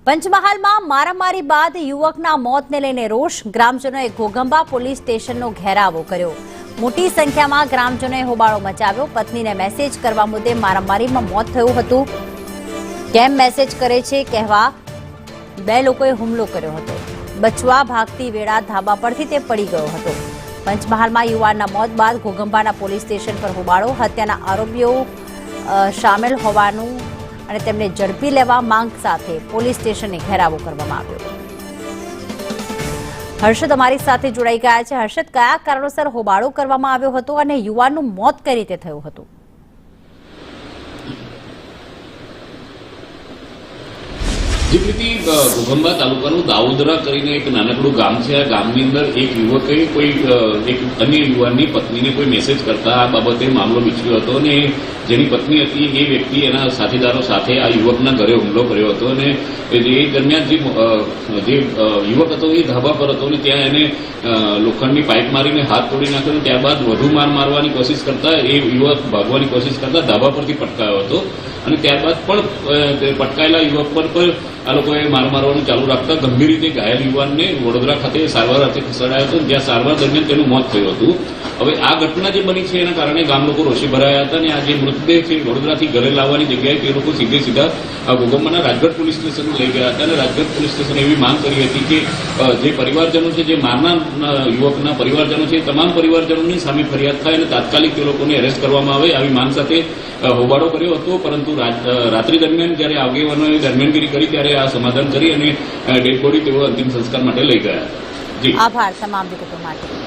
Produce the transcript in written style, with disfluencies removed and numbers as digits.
પંચમહાલમાં મારામારી બાદ યુવકના મોતને લઈને રોષ, ગ્રામજનોએ ઘોઘંબા પોલીસ સ્ટેશનનો ઘેરાવો કર્યો। મોટી સંખ્યામાં ગ્રામજનોએ હોબાળો મચાવ્યો। પત્નીને મેસેજ કરવા મુદ્દે મારામારીમાં મોત થયું હતું। કેમ મેસેજ કરે છે કહેવા બે લોકોએ હુમલો કર્યો હતો। બચવા ભાગતી વેળા ધાબા પરથી તે પડી ગયો હતો। પંચમહાલમાં યુવાનના મોત બાદ ઘોઘંબાના પોલીસ સ્ટેશન પર હોબાળો, હત્યાના આરોપીઓ શામેલ હોવાનું અને તેમને ઝડપી લેવા માંગ સાથે પોલીસ સ્ટેશને ઘેરાવો કરવામાં આવ્યો। હર્ષદ અમારી સાથે જોડાઈ ગયા છે। હર્ષદ, કયા કારણોસર હોબાળો કરવામાં આવ્યો હતો અને યુવાનનું મોત કઈ રીતે થયું હતું? જે પ્રીતિ, ઘોઘંબા તાલુકાનું દાઉદરા કરીને એક નાનકડું ગામ છે। આ ગામની અંદર એક યુવકે કોઈ એક અન્ય યુવાનની પત્નીને કોઈ મેસેજ કરતા આ બાબતે મામલો વિચર્યો હતો અને જેની પત્ની હતી એ વ્યક્તિ એના સાથીદારો સાથે આ યુવકના ઘરે હુમલો કર્યો હતો અને એ દરમિયાન જે યુવક હતો એ ધાબા પર હતો અને ત્યાં એને લોખંડની પાઇપ મારીને હાથ તોડી નાખ્યો। ત્યારબાદ વધુ માર મારવાની કોશિશ કરતા એ યુવક ભાગવાની કોશિશ કરતા ધાબા પરથી પટકાયો હતો અને ત્યારબાદ પણ પટકાયેલા યુવક પર આ લોકોએ માર મારવાનું ચાલુ રાખતા ગંભીર રીતે ઘાયલ યુવાનને વડોદરા ખાતે સારવાર અર્થે ખસેડાયો હતો, જ્યાં સારવાર દરમિયાન તેનું મોત થયું હતું। હવે આ ઘટના જે બની છે એના કારણે ગામ લોકો રોષે ભરાયા હતા અને આ જે મૃતદેહ છે વડોદરાથી ઘરે લાવવાની જગ્યાએ તે લોકો સીધા ઘોઘંબાના રાજગઢ પોલીસ સ્ટેશન લઈ ગયા હતા અને રાજગઢ પોલીસ સ્ટેશને એવી માંગ કરી હતી કે જે પરિવારજનો છે, જે મારનાર યુવકના પરિવારજનો છે, તમામ પરિવારજનોની સામે ફરિયાદ થાય અને તાત્કાલિક તે લોકોને એરેસ્ટ કરવામાં આવે, આવી માંગ સાથે હોબાળો કર્યો હતો। પરંતુ રાત્રિ દરમિયાન જ્યારે આગેવાનોએ દરમિયાનગીરી કરી ત્યારે આ સમાધાન કરી અને ડેડ બોડી તેઓ અંતિમ સંસ્કાર માટે લઈ ગયા। આભાર તમામ વિગતો માટે।